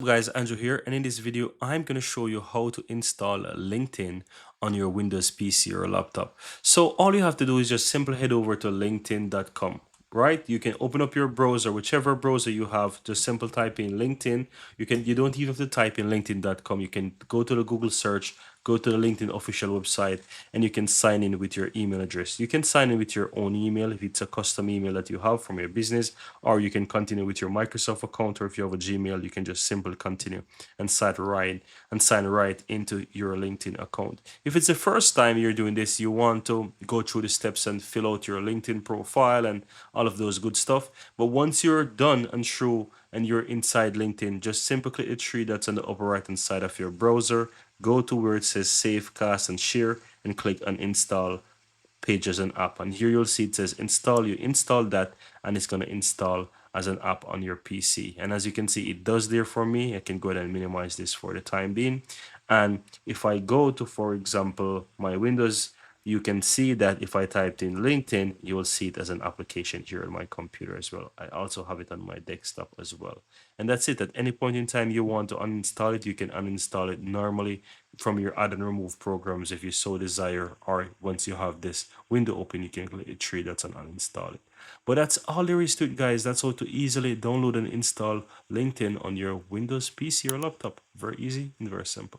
Guys, Andrew here, and in this video I'm going to show you how to install LinkedIn on your Windows PC or laptop. So all you have to do is just simply head over to linkedin.com. Right, you can open up your browser, whichever browser you have, just simple type in LinkedIn. You don't even have to type in linkedin.com. You can go to the Google search, go to the LinkedIn official website, and you can sign in with your email address. You can sign in with your own email if it's a custom email that you have from your business, or you can continue with your Microsoft account, or if you have a Gmail, you can just simply continue and sign right into your LinkedIn account. If it's the first time you're doing this, you want to go through the steps and fill out your LinkedIn profile and all of those good stuff. But once you're done and through and you're inside LinkedIn, just simply click the three dots on the upper right hand side of your browser, go to where it says save, cast, and share, and click on install pages and app, and here you'll see it says install. You install that and it's going to install as an app on your PC, and as you can see it does there for me. I can go ahead and minimize this for the time being, and if I go to, for example, my Windows, you can see that if I typed in LinkedIn, you will see it as an application here on my computer as well. I also have it on my desktop as well. And that's it. At any point in time you want to uninstall it, you can uninstall it normally from your add and remove programs if you so desire, or once you have this window open, you can click the three dots and uninstall it. But that's all there is to it, guys. That's how to easily download and install LinkedIn on your Windows PC or laptop. Very easy and very simple.